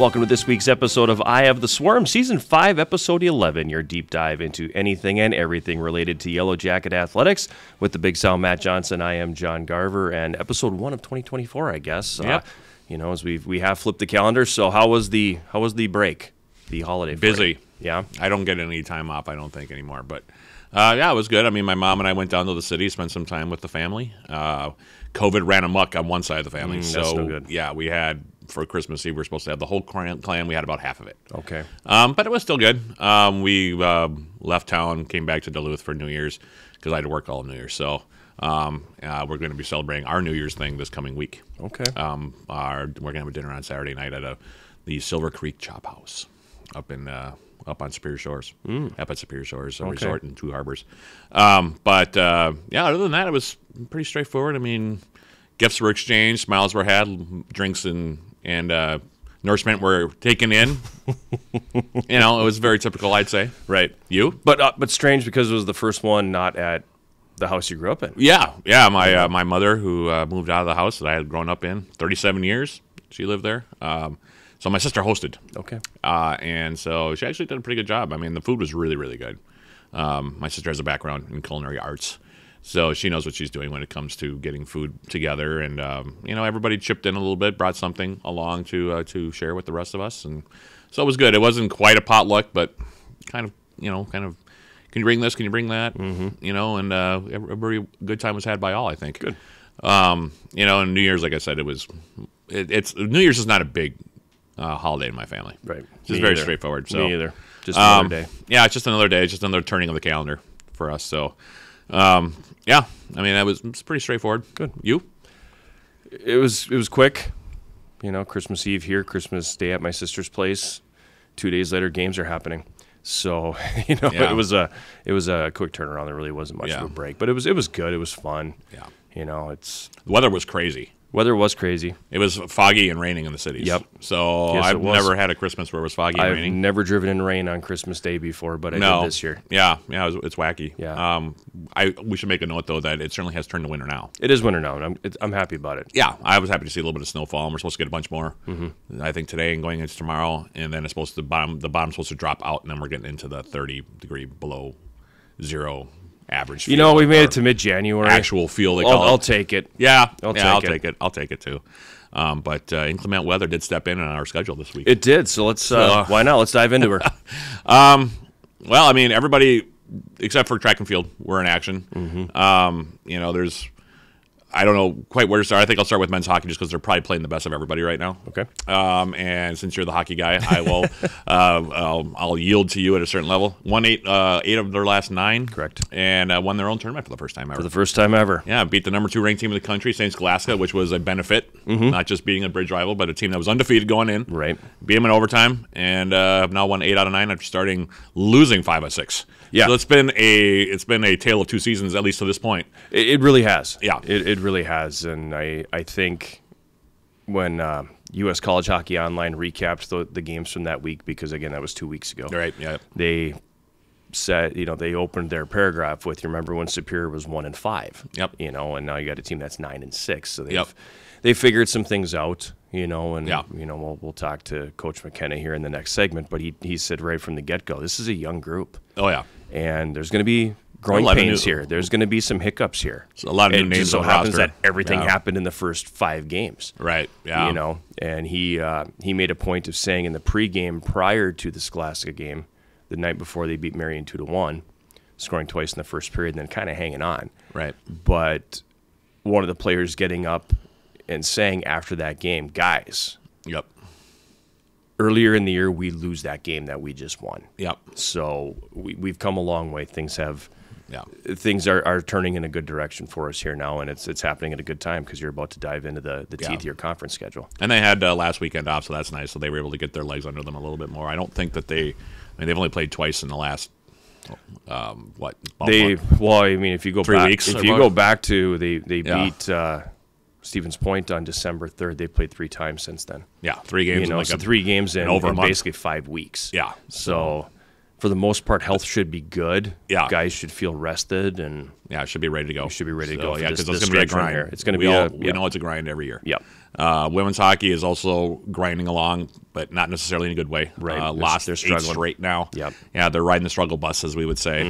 Welcome to this week's episode of Eye of the Swarm, Season 5, Episode 11, your deep dive into anything and everything related to Yellowjacket athletics. With the Big Sound Matt Johnson, I am John Garver, and Episode 1 of 2024, I guess. Yep. As we have flipped the calendar, so how was the break, the holiday break? Busy. Yeah? I don't get any time off, I don't think, anymore. But, yeah, it was good. I mean, my mom and I went down to the city, spent some time with the family. COVID ran amok on one side of the family. That's no good. Yeah, we had, for Christmas Eve, we were supposed to have the whole clan. We had about half of it. Okay. But it was still good. We left town, came back to Duluth for New Year's because I had to work all of New Year's. So we're going to be celebrating our New Year's thing this coming week. Okay. We're going to have a dinner on Saturday night at the Silver Creek Chop House up on Superior Shores, up at Superior Shores, a resort in Two Harbors. But other than that, it was pretty straightforward. I mean, gifts were exchanged, smiles were had, drinks and nourishment were taken in. It was very typical, I'd say. Right. You? But strange because it was the first one not at the house you grew up in. Yeah. My mother, who moved out of the house that I had grown up in, 37 years, she lived there. So my sister hosted. Okay. And so she actually did a pretty good job. I mean, the food was really, really good. My sister has a background in culinary arts, so she knows what she's doing when it comes to getting food together. And, everybody chipped in a little bit, brought something along to share with the rest of us. And so it was good. It wasn't quite a potluck, but kind of, can you bring this? Can you bring that? Mm-hmm. And a very good time was had by all, I think. Good. And New Year's, like I said, it's New Year's is not a big holiday in my family. Right. It's just very straightforward. So. Me either. Just another day. Yeah, it's just another day. It's just another turning of the calendar for us. So, yeah. I mean, it was pretty straightforward. Good. You? It was quick. Christmas Eve here, Christmas Day at my sister's place. 2 days later, games are happening. So, Yeah. it was a quick turnaround. There really wasn't much of a break, but it was good. It was fun. Yeah. The The weather was crazy. weather was crazy. It was foggy and raining in the cities. Yep. So Yes, I've never had a Christmas where it was foggy and I've raining. never driven in rain on Christmas Day before, but I did this year. Yeah, it's wacky. Yeah. We should make a note, though, that it certainly has turned to winter now. It is winter now, and I'm happy about it. Yeah, I was happy to see a little bit of snowfall, and we're supposed to get a bunch more. Mm-hmm. I think today and going into tomorrow, and then it's supposed to the bottom's supposed to drop out, and then we're getting into the 30-degree below zero average. We made it to mid-January. Actual feel, they call it. I'll take it. Yeah, I'll take it. I'll take it too. But inclement weather did step in on our schedule this week. It did. So let's. Why not? Let's dive into her. Well, I mean, everybody except for track and field, we're in action. Mm-hmm. I don't know quite where to start. I think I'll start with men's hockey just because they're probably playing the best of everybody right now. Okay. And since you're the hockey guy, I will. I'll yield to you at a certain level. Won eight of their last 9. Correct. And won their own tournament for the first time ever. For the first time ever. Yeah, beat the number 2 ranked team in the country, St. Scholastica, which was a benefit, not just beating a bridge rival, but a team that was undefeated going in. Right. Beat them in overtime, and have now won 8 out of 9 after losing 5 out of 6. Yeah. So it's been a tale of 2 seasons, at least to this point. It really has. Yeah. It really has, and I think when U.S. College Hockey Online recapped the games from that week, because again that was 2 weeks ago. Right. Yeah. They said they opened their paragraph with, you remember when Superior was 1-5. Yep. And now you got a team that's 9-6. So Yep. they figured some things out. And Yeah. we'll talk to Coach McKenna here in the next segment. But he said right from the get go, this is a young group. Oh yeah. And there's going to be growing pains here. There's going to be some hiccups here. So a lot of new names. It just so on the happens roster. that everything happened in the first 5 games. Right. Yeah. And he made a point of saying in the pregame prior to the Scholastica game, the night before they beat Marion 2-1, scoring twice in the first period, and then kind of hanging on. Right. But one of the players getting up and saying after that game, guys. Yep. Earlier in the year, we lose that game that we just won. Yep. So we've come a long way. Things Yeah. are turning in a good direction for us here now, and it's happening at a good time because you're about to dive into the teeth of your conference schedule. And they had last weekend off, so that's nice. So they were able to get their legs under them a little bit more. I don't think that they've only played twice in the last if you go 3 back, weeks. If you go back to they beat Stevens Point on December 3rd. They've played 3 times since then. Yeah, 3 games. So 3 games in over a month. basically 5 weeks. Yeah. So for the most part, health should be good. Yeah. Guys should feel rested, and Yeah, it should be ready to go. should be ready to go. Yeah, because this it's going to be a grind. here. It's going to we be we know it's a grind every year. Yep. Women's hockey is also grinding along, but not necessarily in a good way. Right. Lost They're 8 struggling. straight now. Yep. Yeah, they're riding the struggle bus, as we would say.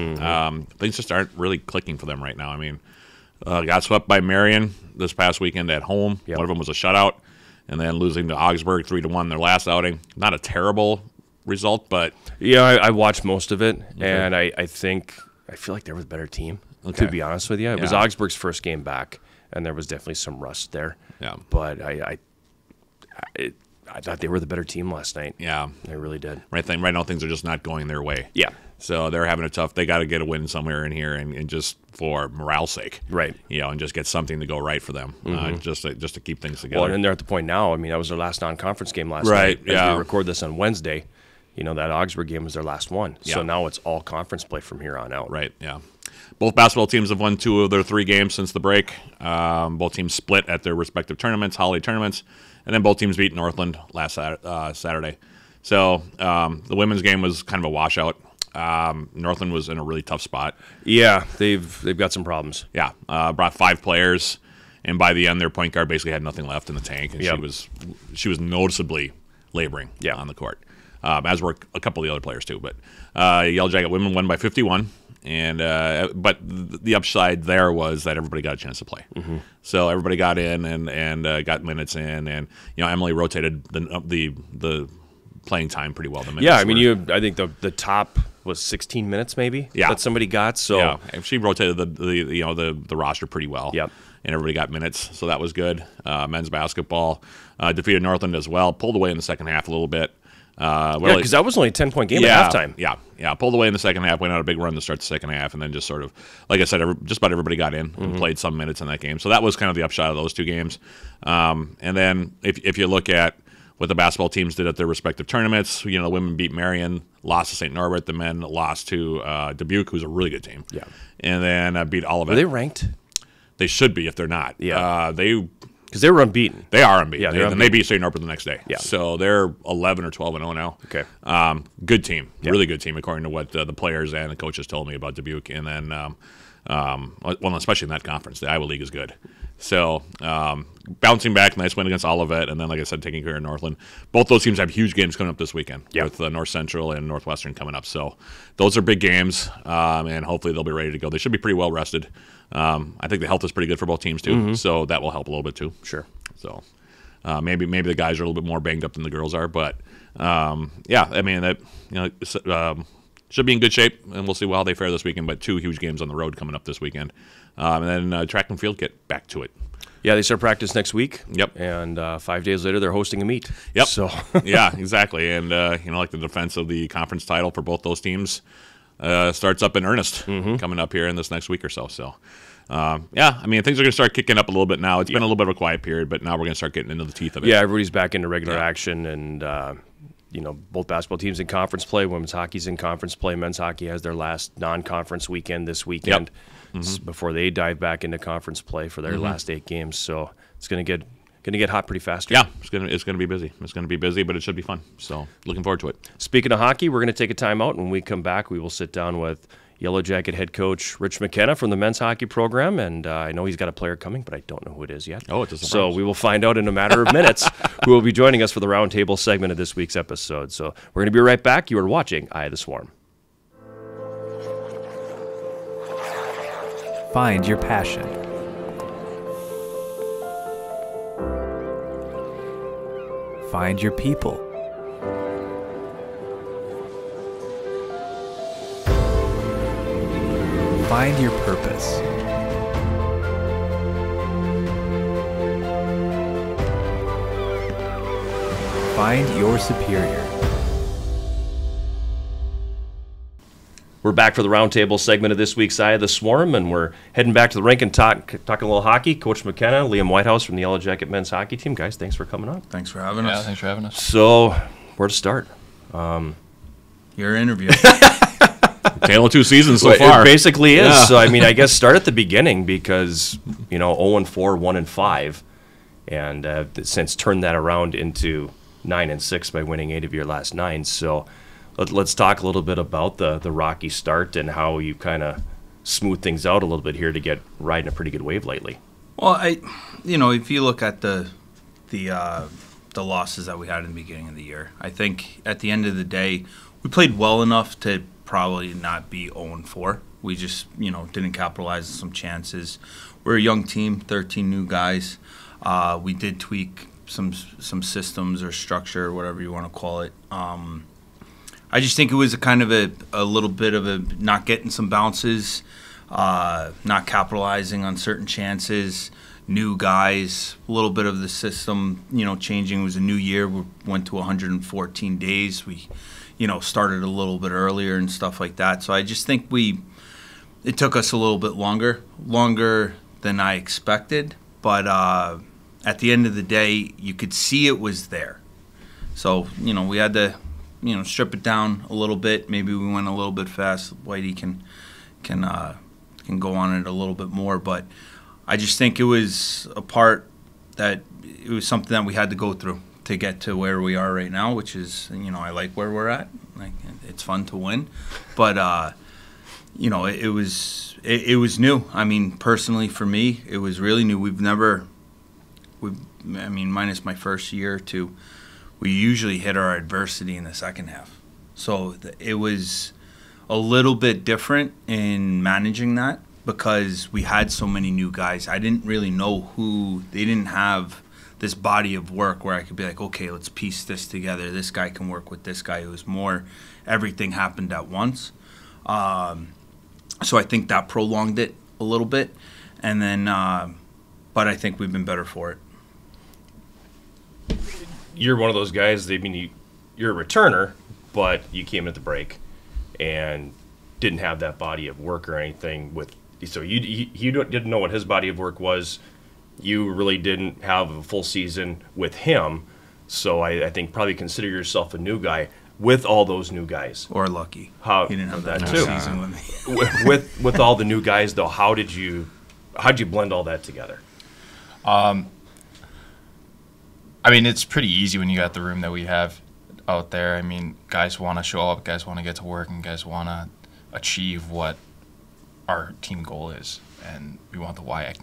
Things just aren't really clicking for them right now. I mean, got swept by Marion this past weekend at home. Yep. One of them was a shutout, and then losing to Augsburg 3-1 their last outing. Not a terrible result, but Yeah, I watched most of it, and I feel like they were the better team. Okay. To be honest with you, it was Yeah. Augsburg's first game back, and there was definitely some rust there. Yeah. But I thought they were the better team last night. yeah. I really did. Right now things are just not going their way. Yeah. So they're having a tough. They got to get a win somewhere in here, and just for morale's sake, Right. and just get something to go right for them, just to keep things together. Well, and they're at the point now. I mean, that was their last non-conference game last Right, night. As yeah. we record this on Wednesday, that Augsburg game was their last one. Yeah. So now it's all conference play from here on out. Right, yeah. Both basketball teams have won 2 of their 3 games since the break. Both teams split at their respective tournaments, holiday tournaments, and then both teams beat Northland last Saturday. So the women's game was kind of a washout. Northland was in a really tough spot. Yeah, they've got some problems. Yeah, brought 5 players, and by the end, their point guard basically had nothing left in the tank, and Yep. she was noticeably laboring Yeah. on the court, as were a couple of the other players too. But Yellowjacket women won by 51. And but the upside there was that everybody got a chance to play. So everybody got in and got minutes in, and Emily rotated the playing time pretty well. The minutes Yeah, I mean, were- I think the top was 16 minutes maybe Yeah. that somebody got. So yeah, and she rotated the roster pretty well. Yep. And everybody got minutes, so that was good. Men's basketball defeated Northland as well, pulled away in the second half a little bit. because that was only a 10-point game at halftime. Yeah. Pulled away in the second half, went on a big run to start the second half, and then just sort of, like I said, just about everybody got in and played some minutes in that game. So that was kind of the upshot of those 2 games. And then if you look at what the basketball teams did at their respective tournaments, the women beat Marion, lost to St. Norbert, the men lost to Dubuque, who's a really good team. Yeah. And then beat Olivet. Were they ranked? They should be if they're not. Yeah. They Because they were unbeaten. are unbeaten. Yeah, they're and they beat St. Norbert the next day. Yeah. So they're 11 or 12-0 now. Okay. Good team, really good team, according to what the players and the coaches told me about Dubuque. And then, well, especially in that conference, the Iowa League is good. So bouncing back, nice win against Olivet, and then, like I said, taking care of Northland. Both those teams have huge games coming up this weekend with North Central and Northwestern coming up. So those are big games, and hopefully they'll be ready to go. They should be pretty well rested. I think the health is pretty good for both teams too, so that will help a little bit too. Sure. So maybe the guys are a little bit more banged up than the girls are, but yeah, I mean that should be in good shape, and we'll see how they fare this weekend. But 2 huge games on the road coming up this weekend, and then track and field get back to it. Yeah, they start practice next week. Yep. And 5 days later, they're hosting a meet. Yep. So yeah, exactly. And like the defense of the conference title for both those teams starts up in earnest coming up here in this next week or so. So. Yeah, I mean, things are going to start kicking up a little bit now. It's been a little bit of a quiet period, but now we're going to start getting into the teeth of it. yeah, everybody's back into regular action, and both basketball teams in conference play. Women's hockey's in conference play. Men's hockey has their last non-conference weekend this weekend before they dive back into conference play for their last 8 games. So it's going to get hot pretty fast. Yeah, it's gonna be busy. It's gonna be busy, but it should be fun. So looking forward to it. Speaking of hockey, we're going to take a timeout. When we come back, we will sit down with Yellowjacket head coach Rich McKenna from the men's hockey program, and I know he's got a player coming, but I don't know who it is yet. Oh, it's a surprise. So we will find out in a matter of minutes who will be joining us for the roundtable segment of this week's episode. So we're going to be right back. You are watching Eye of the Swarm. Find your passion. Find your people. Find your purpose. Find your superior. We're back for the roundtable segment of this week's Eye of the Swarm, and we're heading back to the rink and talking a little hockey. Coach McKenna, Liam Whitehouse from the Yellowjacket men's hockey team. Guys, thanks for coming on. Thanks for having us. Thanks for having us. So, where to start? Your interview. Tale of 2 seasons so It far. basically is. Yeah. So, I mean, I guess start at the beginning because, 0-4, 1-5, and since turned that around into 9-6 by winning 8 of your last 9. So, Let's talk a little bit about the rocky start and how you kind of smooth things out a little bit here to get riding a pretty good wave lately. Well, if you look at the losses that we had in the beginning of the year, I think at the end of the day, we played well enough to probably not be 0-4. We just, didn't capitalize on some chances. We're a young team, 13 new guys. We did tweak some systems or structure, or whatever you want to call it. I just think it was a kind of a little bit of a not getting some bounces, not capitalizing on certain chances, new guys, a little bit of the system, changing. It was a new year. We went to 114 days. We, started a little bit earlier and stuff like that. So I just think it took us a little bit longer than I expected. But at the end of the day, you could see it was there. So, we had to, strip it down a little bit. Maybe we went a little bit fast. Whitey can go on it a little bit more. But I just think it was a part that it was something that we had to go through to get to where we are right now, which is, I like where we're at. Like, it's fun to win. But, it was new. I mean, personally for me, it was really new. Minus my first year or two, we usually hit our adversity in the second half. So it was a little bit different in managing that because we had so many new guys. I didn't really know they didn't have this body of work where I could be like, okay, let's piece this together. This guy can work with this guy. It was more everything happened at once. So I think that prolonged it a little bit. And then, but I think we've been better for it. You're one of those guys, you're a returner, but you came at the break and didn't have that body of work or anything so you didn't know what his body of work was. You really didn't have a full season with him, so I think probably consider yourself a new guy with all those new guys. Or lucky. He didn't have that too. Season with me. with all the new guys, though, how'd you blend all that together? It's pretty easy when you got the room that we have out there. Guys want to show up, guys want to get to work, and guys want to achieve what our team goal is. And we want the WIAC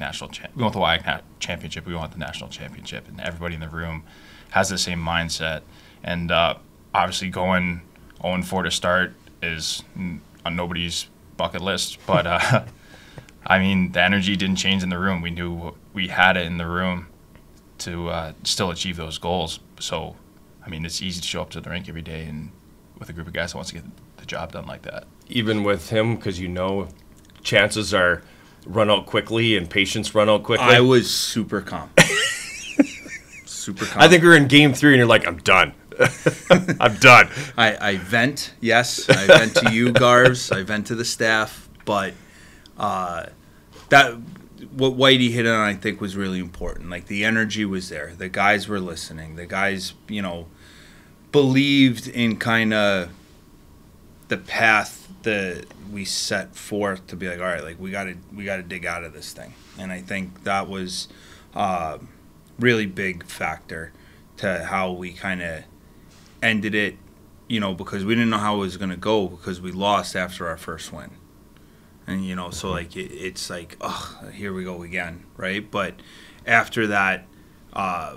we want the WIAC championship. We want the national championship, and everybody in the room has the same mindset. And obviously, going 0-4 to start is on nobody's bucket list. But the energy didn't change in the room. We knew we had it in the room to still achieve those goals. So, it's easy to show up to the rink every day and with a group of guys that wants to get the job done like that. Even with him, because chances are run out quickly and patience run out quickly. I was super calm. Super calm. I think we were in game 3 and you're like, I'm done. I'm done. I vent, yes. I vent to you, Garves. I vent to the staff. But what Whitey hit on, I think, was really important. Like, the energy was there. The guys were listening. The guys, believed in kind of the path that we set forth to be like, all right, like we got to dig out of this thing. And I think that was really big factor to how we kind of ended it, because we didn't know how it was going to go because we lost after our first win. And, so like it's like, oh, here we go again, right? But after that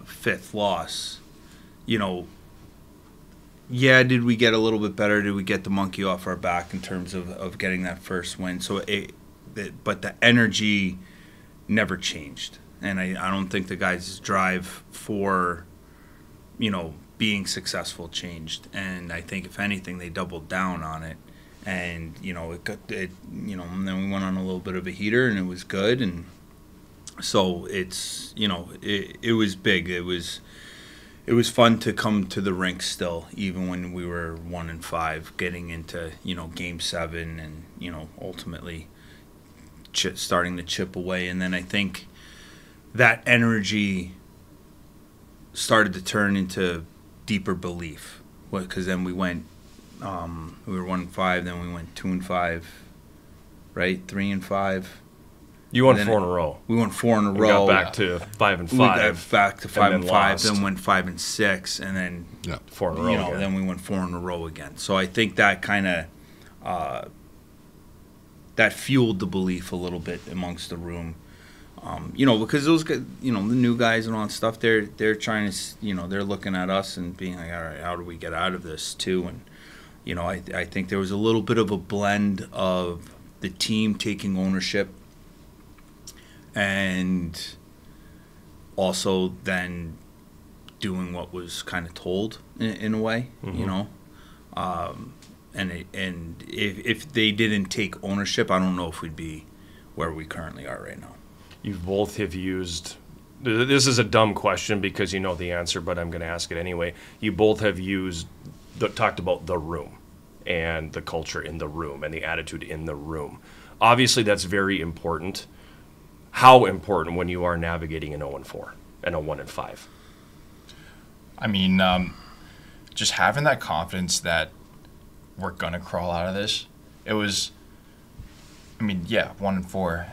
fifth loss, did we get a little bit better? Did we get the monkey off our back in terms of getting that first win? So but the energy never changed. And I don't think the guys' drive for, being successful changed. And I think, if anything, they doubled down on it. And, and then we went on a little bit of a heater, and it was good. And so it's, it was big. It was fun to come to the rink still, even when we were 1-5, getting into, Game 7 and, ultimately starting to chip away. And then I think that energy started to turn into deeper belief, because then we went, we were 1-5, then we went 2-5, right, 3-5, You won And 4 in a row. We won 4 in a We row. got back to 5 and 5. We got back to 5 and 5, lost. then went 5 and 6, and then 4 in a row. Again. then we went 4 in a row again. So I think that kind of that fueled the belief a little bit amongst the room. Because those guys, the new guys and all that stuff, they're trying to, they're looking at us and being like, all right, how do we get out of this too? And I think there was a little bit of a blend of the team taking ownership, and also then doing what was kind of told in a way, and if they didn't take ownership, I don't know if we'd be where we currently are right now. You both have used. This is a dumb question because you know the answer, but I'm going to ask it anyway. You both have talked about the room and the culture in the room and the attitude in the room. Obviously, that's very important. How important when you are navigating an 0-4 and a 1-5? I mean, just having that confidence that we're gonna crawl out of this. It was. I mean, 1-4.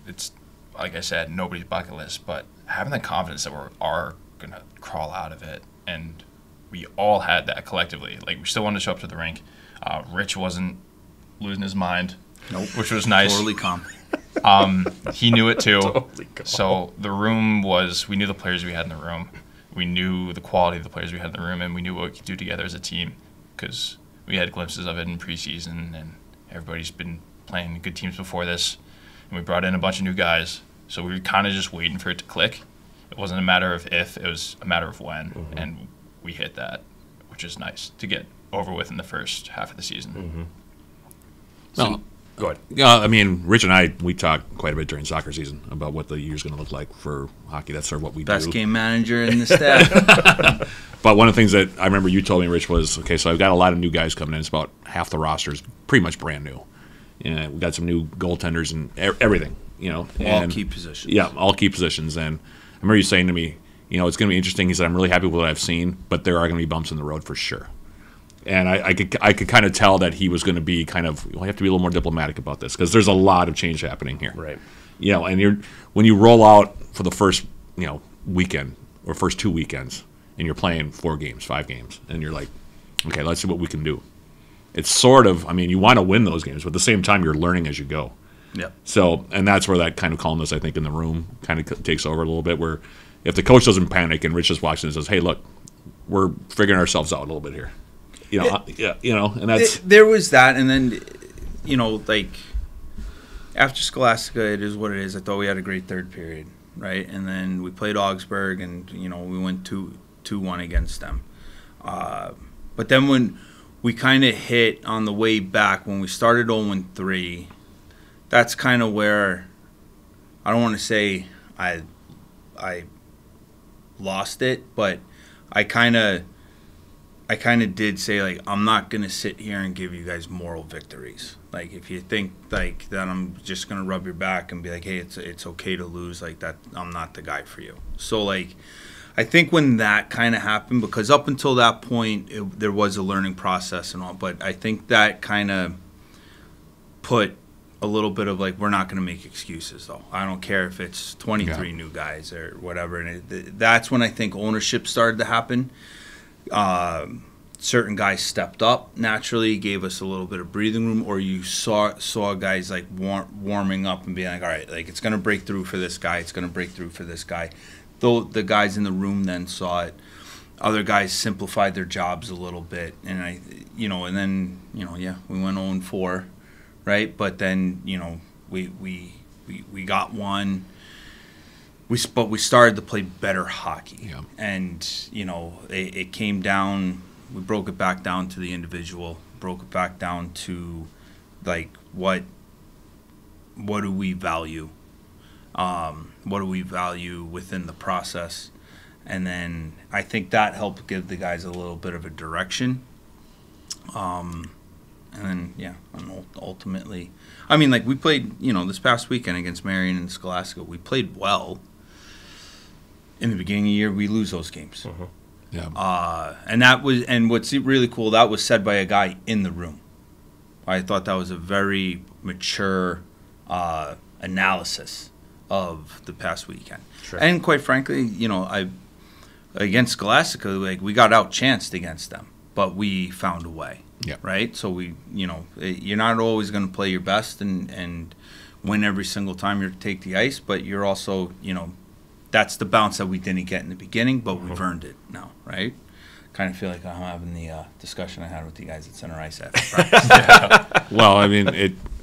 It's like I said, nobody's bucket list, but having the confidence that we are gonna crawl out of it, and we all had that collectively. Like, we still wanted to show up to the rink. Rich wasn't losing his mind, Nope. which was nice. Totally calm. He knew it too. Totally calm. So the room we knew the players we had in the room. We knew the quality of the players we had in the room, and we knew what we could do together as a team because we had glimpses of it in preseason, and everybody's been playing good teams before this. And we brought in a bunch of new guys, so we were kind of just waiting for it to click. It wasn't a matter of if, it was a matter of when, and we hit that, which is nice to get over with in the first half of the season. Well, Go ahead. I mean, Rich and I, we talked quite a bit during soccer season about what the year's going to look like for hockey. That's sort of what we Best do. game manager in the staff. But one of the things that I remember you told me, Rich, was, okay, so I've got a lot of new guys coming in. It's about half the roster's pretty much brand new. And we've got some new goaltenders and everything, All and key positions. Yeah, all key positions. And I remember you saying to me, it's going to be interesting. He said, I'm really happy with what I've seen, but there are going to be bumps in the road for sure. And I could kind of tell that he was going to be kind of, we have to be a little more diplomatic about this because there's a lot of change happening here. Right. And when you roll out for the first, weekend or first 2 weekends and you're playing 4 games, 5 games, and you're like, okay, let's see what we can do. It's sort of, you want to win those games, but at the same time, you're learning as you go. Yeah. So, and that's where that kind of calmness, I think, in the room kind of takes over a little bit, where if the coach doesn't panic and Rich just walks in and says, hey, look, we're figuring ourselves out a little bit here. And that's... There was that, and then, like, after Scholastica, it is what it is. I thought we had a great third period, right? And then we played Augsburg, and, we went 2-1 against them. But then when we kind of hit on the way back, when we started 0-3, that's kind of where, I don't want to say I lost it, but I kind of did say, like, I'm not going to sit here and give you guys moral victories. Like, if you think, like, that I'm just going to rub your back and be like, hey, it's okay to lose, like, that, I'm not the guy for you. So, like, I think when that kind of happened, because up until that point, there was a learning process and all, but I think that kind of put a little bit of, like, we're not going to make excuses, though. I don't care if it's 23 new guys or whatever. And that's when I think ownership started to happen. Certain guys stepped up naturally, gave us a little bit of breathing room, or you saw guys like warming up and being like, all right, like, it's going to break through for this guy, it's going to break through for this guy. Though the guys in the room then saw it, other guys simplified their jobs a little bit, and we went 0-4, right? But then we got one. But we started to play better hockey, and it came down. We broke it back down to the individual, broke it back down to, like, what do we value? What do we value within the process? And then I think that helped give the guys a little bit of a direction. And then, and ultimately, like, we played, this past weekend against Marion and Scholastica, we played well. In the beginning of the year, we lose those games. Yeah. And what's really cool, that was said by a guy in the room. I thought that was a very mature analysis of the past weekend. Sure. And quite frankly, against Scholastica, like, we got outchanced against them, but we found a way. Yeah. Right. So you're not always going to play your best and win every single time you take the ice, but you're also, that's the bounce that we didn't get in the beginning, but we've earned it now, right? Kind of feel like I'm having the discussion I had with the guys at Center Ice after practice. Well, I mean,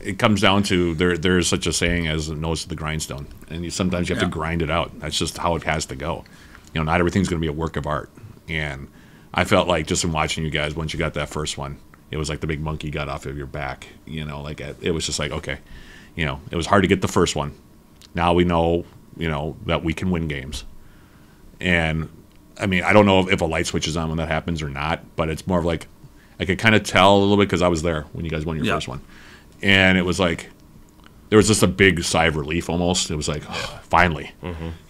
it comes down to there's such a saying as nose to the grindstone, and sometimes you have to grind it out. That's just how it has to go. Not everything's going to be a work of art, and I felt like just in watching you guys, once you got that first one, it was like the big monkey got off of your back. It was just like, okay, it was hard to get the first one. Now we know, that we can win games. And, I mean, I don't know if a light switch is on when that happens or not, but it's more of like, I could kind of tell a little bit because I was there when you guys won your first one. And it was like, there was just a big sigh of relief almost. It was like, oh, finally.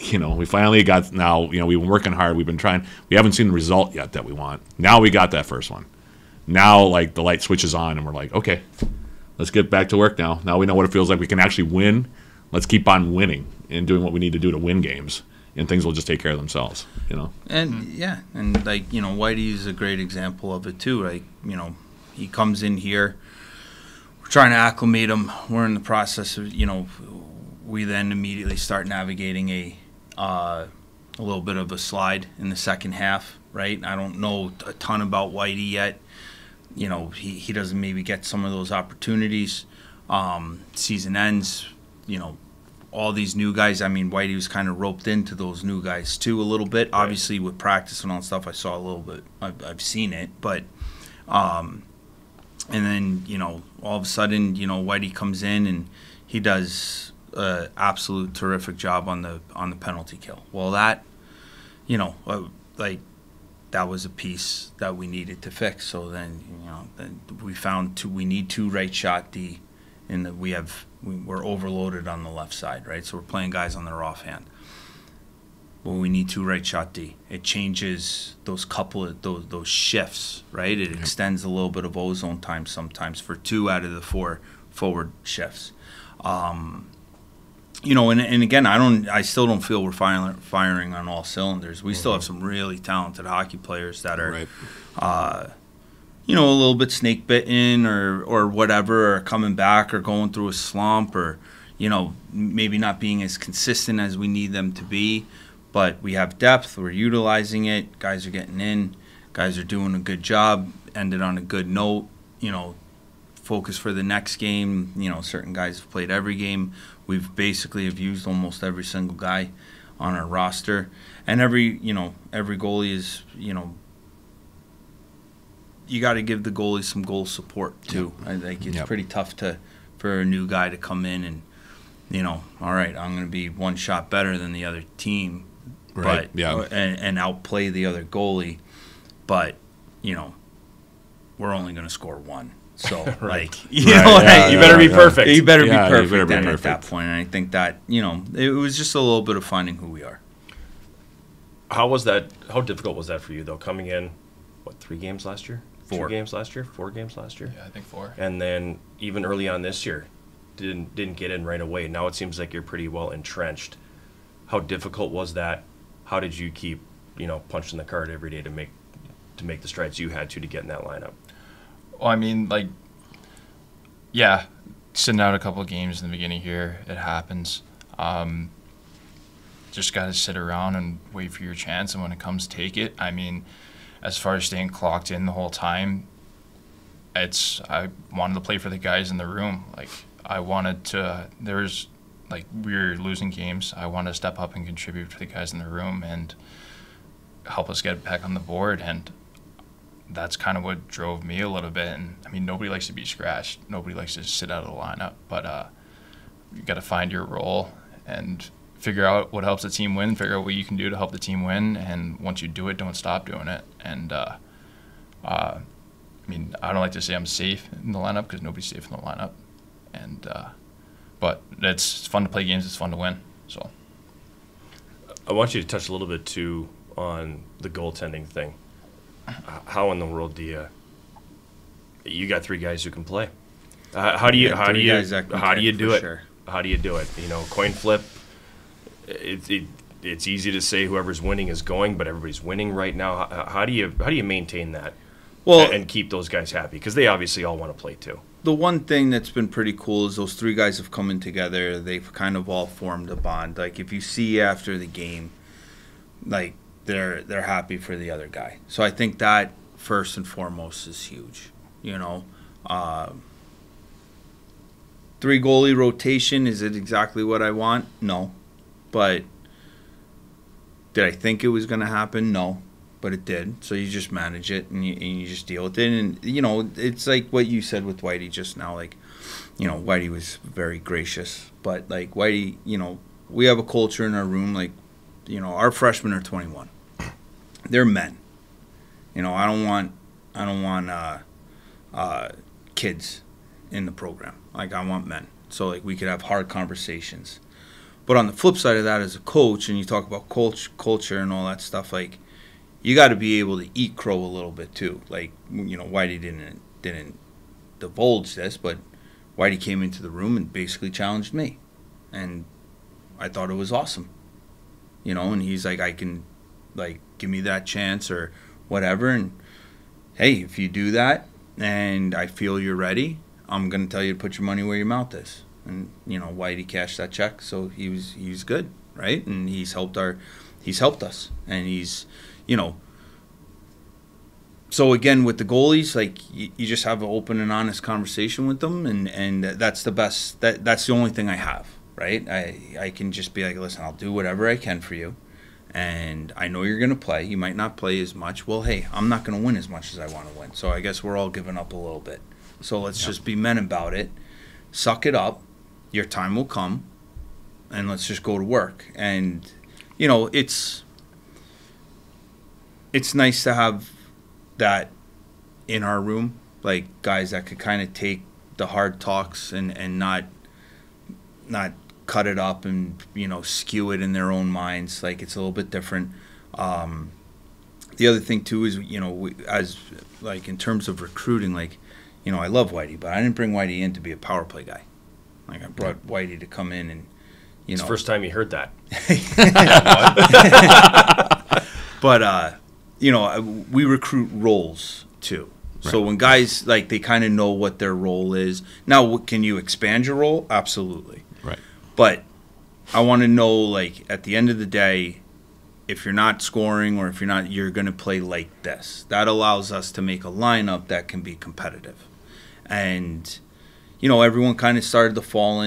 We finally got, now, we've been working hard. We've been trying. We haven't seen the result yet that we want. Now we got that first one. Now, like, the light switches on, and we're like, okay, let's get back to work now. Now we know what it feels like. We can actually win. Let's keep on winning and doing what we need to do to win games, and things will just take care of themselves, And, and like, Whitey is a great example of it, too. Like, he comes in here. We're trying to acclimate him. We're in the process of, we then immediately start navigating a little bit of a slide in the second half, right? I don't know a ton about Whitey yet. He doesn't maybe get some of those opportunities. Season ends, all these new guys. I mean, Whitey was kind of roped into those new guys too a little bit. Right. Obviously, with practice and all that stuff, I saw a little bit. I've seen it, but and then all of a sudden, Whitey comes in and he does an absolute terrific job on the penalty kill. Well, that that was a piece that we needed to fix. So then, then we found we need 2 right shot D, and we're overloaded on the left side, right? So we're playing guys on their offhand. Well, we need 2 right shot D. It changes those couple of those shifts, right? It extends a little bit of ozone time sometimes for 2 out of the 4 forward shifts. And again, I still don't feel we're firing on all cylinders. We still have some really talented hockey players that are, a little bit snake bitten or whatever, or coming back or going through a slump, or maybe not being as consistent as we need them to be. But we have depth. We're utilizing it. Guys are getting in. Guys are doing a good job. Ended on a good note. Focus for the next game. Certain guys have played every game. We've basically have used almost every single guy on our roster, and every goalie is you got to give the goalie some goal support too. I think it's pretty tough for a new guy to come in and all right, I'm going to be one shot better than the other team, right? And outplay the other goalie, but we're only going to score 1. So, you better be perfect. You better be perfect at that point. And I think that, it was just a little bit of finding who we are. How was that? How difficult was that for you, though, coming in, 3 games last year? 4 games last year? 4 games last year? Yeah, I think 4. And then even early on this year, didn't get in right away. Now it seems like you're pretty well entrenched. How difficult was that? How did you keep, punching the card every day to make the strides you had to get in that lineup? Well, I mean, sitting out a couple of games in the beginning here, it happens. Just got to sit around and wait for your chance, and when it comes, take it. I mean, as far as staying clocked in the whole time, I wanted to play for the guys in the room. I wanted to, we were losing games. I wanted to step up and contribute to the guys in the room and help us get back on the board, and that's kind of what drove me a little bit. And I mean, nobody likes to be scratched. Nobody likes to sit out of the lineup. But you got to find your role and figure out what helps the team win. Figure out what you can do to help the team win. And once you do it, don't stop doing it. And I mean, I don't like to say I'm safe in the lineup because nobody's safe in the lineup. And but it's fun to play games. It's fun to win. So I want you to touch a little bit too on the goaltending thing. How in the world do you got 3 guys who can play? How do you do it? Sure. How do you do it? You know, coin flip. It's easy to say whoever's winning is going, but everybody's winning right now. How do you maintain that? Well, And keep those guys happy, because they obviously all want to play too. the one thing that's been pretty cool is those three guys have come in together. They've kind of all formed a bond. Like if you see after the game, like they're happy for the other guy. So I think that first and foremost is huge. You know, 3 goalie rotation, is it exactly what I want? No, but did I think it was going to happen? No. But it did. So you just manage it and you just deal with it. And, you know, it's like what you said with Whitey just now. Like, you know, Whitey was very gracious. But, like, Whitey, you know, we have a culture in our room. Like, you know, our freshmen are 21. They're men. You know, I don't want kids in the program. Like, I want men. So, like, we could have hard conversations. But on the flip side of that, as a coach, and you talk about culture and all that stuff, like, you got to be able to eat crow a little bit too. Like, you know, Whitey didn't divulge this, but Whitey came into the room and basically challenged me, and I thought it was awesome. You know, and he's like, I can, like, give me that chance or whatever, and hey, if you do that and I feel you're ready, I'm gonna tell you to put your money where your mouth is. And you know, Whitey cashed that check, so he was good, right? And he's helped us, and he's, you know, so again with the goalies, like you just have an open and honest conversation with them, and that's the best. That's the only thing I have, right? I can just be like, listen, I'll do whatever I can for you, and I know you're gonna play. You might not play as much. Well, hey, I'm not gonna win as much as I want to win, so I guess we're all giving up a little bit. So let's just be men about it. Suck it up. Your time will come, and let's just go to work. And you know, it's nice to have that in our room, like guys that could kind of take the hard talks and not cut it up and, you know, skew it in their own minds. Like, it's a little bit different. The other thing too is, you know, as like in terms of recruiting, like, you know, I love Whitey, but I didn't bring Whitey in to be a power play guy. Like, I brought Whitey to come in and, you It's know, the first time you heard that. But you know, we recruit roles too. Right. So when guys, like, they kind of know what their role is. Now, can you expand your role? Absolutely. Right. But I want to know, like, at the end of the day, if you're not scoring or if you're not, you're going to play like this. That allows us to make a lineup that can be competitive. And, you know, everyone kind of started to fall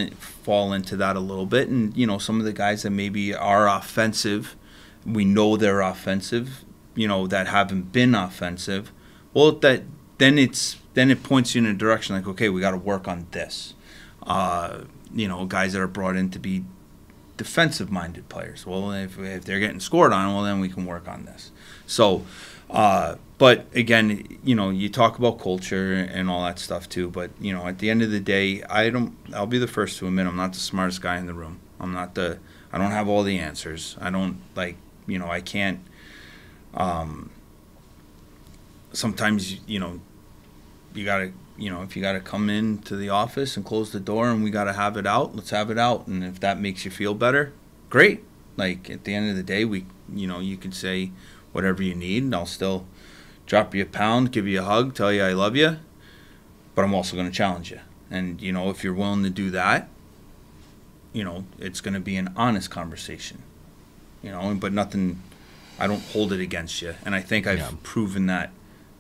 into that a little bit. And, you know, some of the guys that maybe are offensive, we know they're offensive, you know, that haven't been offensive. Well, then it points you in a direction like, okay, we got to work on this. You know, guys that are brought in to be defensive-minded players. Well, if they're getting scored on, well, then we can work on this. So, but again, you know, you talk about culture and all that stuff too. But, you know, at the end of the day, I'll be the first to admit I'm not the smartest guy in the room. I don't have all the answers. I don't, like, you know, I can't. Sometimes, you know, you gotta, you know, if you gotta come into the office and close the door and we gotta have it out, let's have it out. And if that makes you feel better, great. Like, at the end of the day, you know, you can say whatever you need, and I'll still drop you a pound, give you a hug, tell you I love you, but I'm also gonna challenge you. And, you know, if you're willing to do that, you know, it's gonna be an honest conversation, you know, but nothing. I don't hold it against you, and I think I've proven that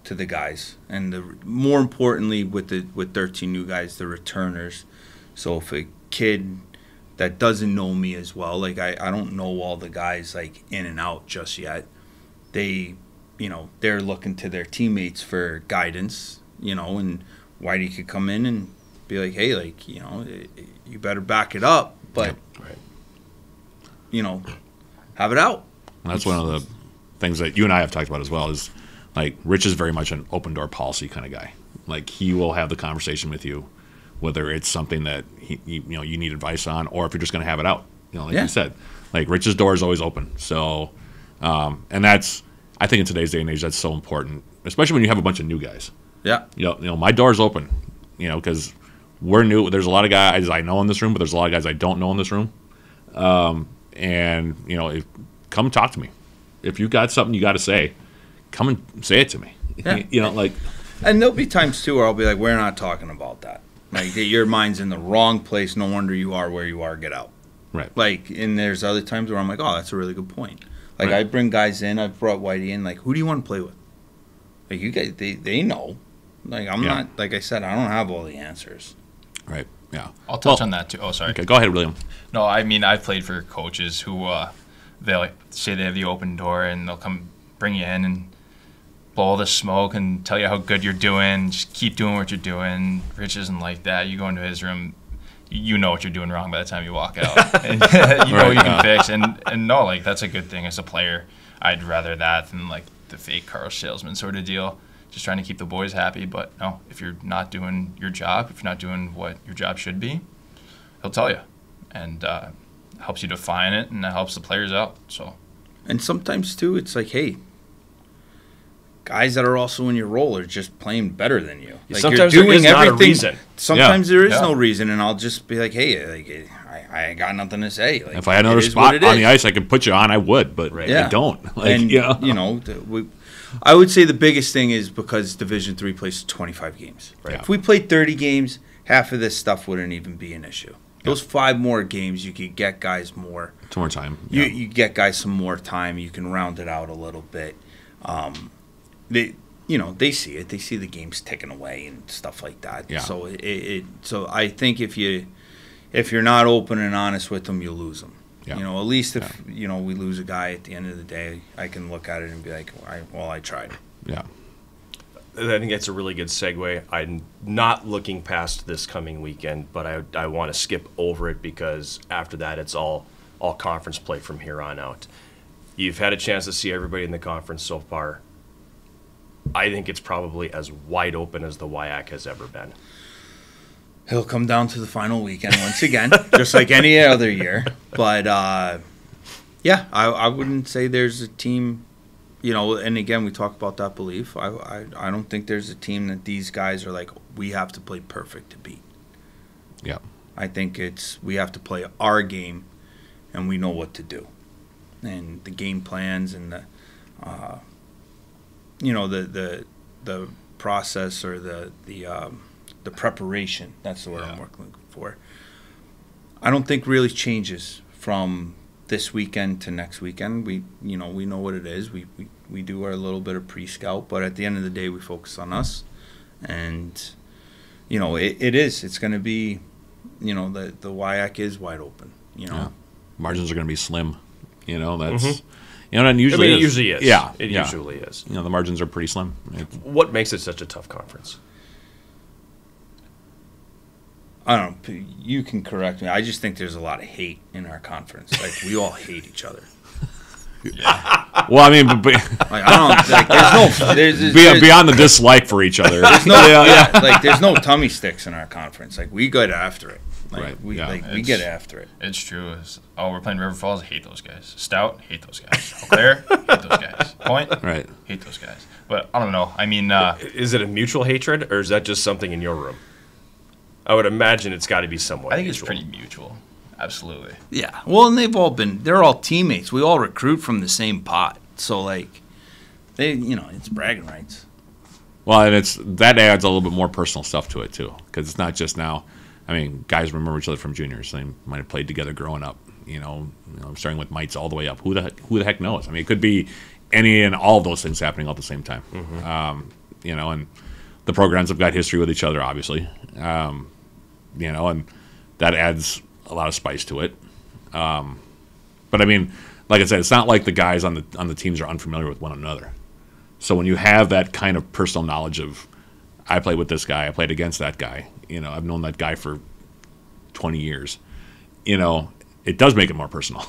to the guys. And more importantly, with 13 new guys, the returners. So if a kid that doesn't know me as well, like I don't know all the guys like in and out just yet. They, you know, they're looking to their teammates for guidance, you know, and Whitey could come in and be like, hey, like, you know, you better back it up, but you know, have it out. And that's one of the things that you and I have talked about as well is, like, Rich is very much an open door policy kind of guy. Like, he will have the conversation with you, whether it's something that you know, you need advice on, or if you're just going to have it out. You know, like you said, like, Rich's door is always open. So, and that's, I think in today's day and age, that's so important, especially when you have a bunch of new guys. Yeah. You know, my door's open. You know, because we're new. There's a lot of guys I know in this room, but there's a lot of guys I don't know in this room. And come talk to me. If you got something you got to say, come and say it to me. Yeah. Like. And there'll be times too where I'll be like, "We're not talking about that. Like your mind's in the wrong place. No wonder you are where you are. Get out." Right. Like, and there's other times where I'm like, "Oh, that's a really good point." Like Right. I bring guys in. I've brought Whitey in. Like, who do you want to play with? Like you guys, they know. Like I'm Yeah. not. Like I said, I don't have all the answers. Right. Yeah. I'll touch on that too. Oh, sorry. Okay. Go ahead, William. No, I mean, I've played for coaches who they'll say they have the open door and they'll come bring you in and blow all the smoke and tell you how good you're doing. Just keep doing what you're doing. Rich isn't like that. You go into his room, you know what you're doing wrong by the time you walk out. And you know what you can fix. And no, like, that's a good thing as a player. I'd rather that than, like, the fake car salesman sort of deal. Just trying to keep the boys happy. But, no, if you're not doing your job, if you're not doing what your job should be, he'll tell you. And helps you define it, and that helps the players out. So, And sometimes too, it's like, hey, guys that are also in your role are just playing better than you. Like Sometimes you're there doing is not a everything. reason. Sometimes there is Yeah. no reason, and I'll just be like, hey, like I ain't got nothing to say. Like, If I had another it is spot what it on is. the ice I could put you on, I would, but Right. I don't. Like, And I would say the biggest thing is because Division III plays 25 games. Right. If we played 30 games, half of this stuff wouldn't even be an issue. Those 5 more games, you could get guys more. Two more time. You get guys some more time. You can round it out a little bit. They see it. They see the games ticking away and stuff like that. Yeah. So so I think if you're not open and honest with them, you lose them. Yeah. At least if we lose a guy at the end of the day, I can look at it and be like, I tried. Yeah. I think that's a really good segue. I'm not looking past this coming weekend, but I want to skip over it because after that, it's all conference play from here on out. You've had a chance to see everybody in the conference so far. I think it's probably as wide open as the WIAC has ever been. He'll come down to the final weekend once again, just like any other year. But, I wouldn't say there's a team, and again, we talk about that belief. I don't think there's a team that these guys are like, we have to play perfect to beat. Yeah. I think we have to play our game, and we know what to do. And the game plans and the process or the preparation, that's the word I'm looking for. I don't think really changes from this weekend to next weekend. We know what it is. We do our little bit of pre-scout, but at the end of the day, we focus on us. And, it's going to be, the WIAC is wide open, Yeah. Margins are going to be slim. That's Mm-hmm. and usually it usually is. Yeah. It yeah. usually is. The margins are pretty slim. What makes it such a tough conference? I don't know. You can correct me. I just think there's a lot of hate in our conference. Like, we all hate each other. Well, I mean, but Like, I don't like. There's beyond the dislike for each other. there's no tummy sticks in our conference. Like, we get after it. Like, Right, we yeah. we get after it. it's true. We're playing River Falls. Hate those guys. Stout. Hate those guys. Eau Claire. Hate those guys. Point. Right. Hate those guys. But I don't know. I mean, Is it a mutual hatred, or is that just something in your room? I would imagine it's got to be somewhat I think it's mutual. pretty mutual. Absolutely. Yeah. Well, and they're all teammates. We all recruit from the same pot. So, like, it's bragging rights. Well, and that adds a little bit more personal stuff to it too, because it's not just now. I mean, guys remember each other from juniors. They might have played together growing up. Starting with mites all the way up. Who the heck knows? I mean, it could be any and all of those things happening all at the same time. Mm-hmm. And the programs have got history with each other, obviously. And that adds a lot of spice to it. But I mean, like I said, it's not like the guys on the teams are unfamiliar with one another. So when you have that kind of personal knowledge of, I played with this guy, I played against that guy, I've known that guy for 20 years, it does make it more personal.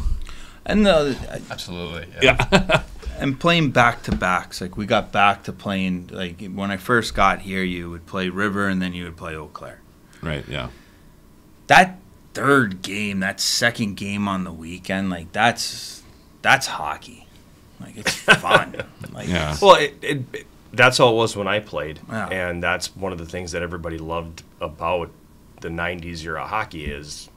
And Absolutely. Yeah. and playing back to backs, like we got back to playing. Like when I first got here, you would play River and then you would play Eau Claire. Right. Yeah. That third game, that second game on the weekend, like that's hockey. Like it's fun. Like Yeah. Well, that's how it was when I played, Yeah. and that's one of the things that everybody loved about the 90s era hockey is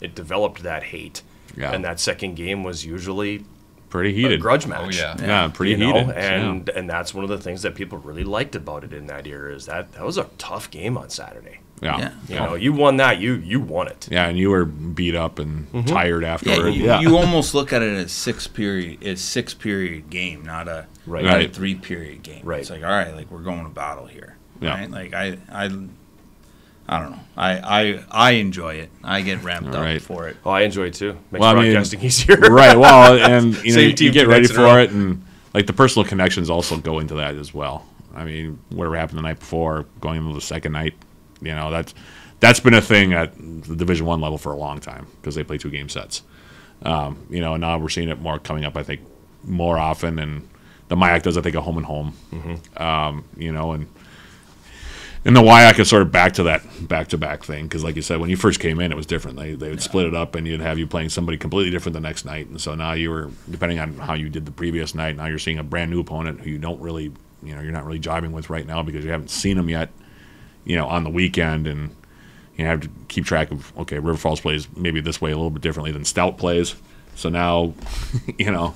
it developed that hate. Yeah. And that second game was usually Pretty a heated. grudge match. Oh, yeah. Yeah, pretty You know, heated. and that's one of the things that people really liked about it in that era is that was a tough game on Saturday. Yeah. Yeah. You know, you won that, you won it. Yeah, and you were beat up and tired Yeah, afterward. you almost look at it as six period game, not a Right. Right. 3-period game. Right. It's like, all right, like we're going to battle here. Yeah. Right? Like I don't know. I enjoy it. I get ramped Right. up for it. Oh, I enjoy it too. Makes Well, I mean- broadcasting easier. Right. Well, and you know, Same you team get ready connects in a row. for it, and like the personal connections also go into that as well. I mean, whatever happened the night before, going into the second night, you know, that's been a thing at the Division I level for a long time because they play 2-game sets. You know, and now we're seeing it more coming up. I think more often, and the MIAC does, I think, a home and home. You know, and the WIAC is sort of back to that back-to-back thing because, like you said, when you first came in, it was different. They would split it up, and you'd have you playing somebody completely different the next night. And so now you were, depending on how you did the previous night, now you're seeing a brand new opponent who you don't really, you know, you're not really jiving with right now because you haven't seen them yet, you know, on the weekend, and you have to keep track of, okay, River Falls plays maybe this way a little bit differently than Stout plays. So now, you know,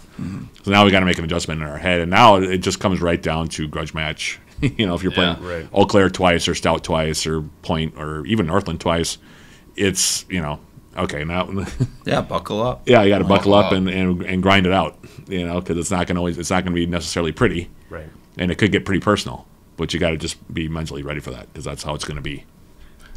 so now we got to make an adjustment in our head, and now it just comes right down to grudge match. You know, if you're playing right. Eau Claire twice or Stout twice or Point or even Northland twice, it's, you know, okay, now, Yeah, buckle up. yeah, you got to buckle up up. and grind it out, you know, because it's not going to be necessarily pretty, Right. and it could get pretty personal, but you got to just be mentally ready for that because that's how it's going to be.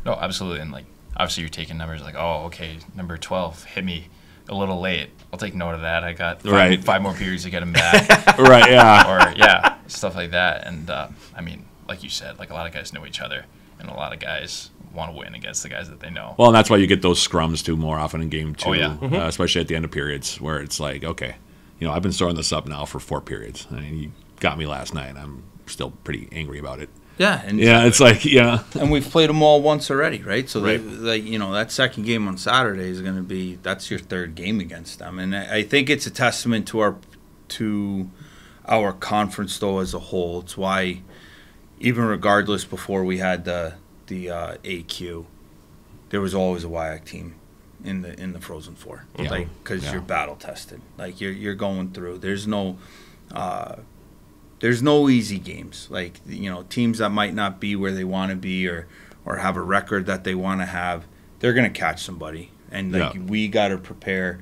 No, absolutely. And like, obviously, you're taking numbers like, oh, okay, number 12 hit me a little late. I'll take note of that. I got Right. 5 more periods to get him back, Right? Yeah. or yeah, stuff like that. And I mean, like you said, like a lot of guys know each other, and a lot of guys want to win against the guys that they know. Well, and that's why you get those scrums too more often in game 2, Oh, yeah. especially at the end of periods where it's like, okay, you know, I've been storing this up now for 4 periods. I mean, you got me last night. I'm still pretty angry about it. Yeah, and Yeah, it's like, yeah, and we've played them all once already, right? So Right. like, you know, that second game on Saturday is going to be, that's your third game against them, and I think it's a testament to our conference though as a whole. It's why even regardless before we had the AQ, there was always a WIAC team in the Frozen Four, Yeah. like because Yeah. you're battle tested, like you're going through. There's no easy games. Like, you know, teams that might not be where they want to be or have a record that they want to have, they're going to catch somebody. And, like, Yeah. we got to prepare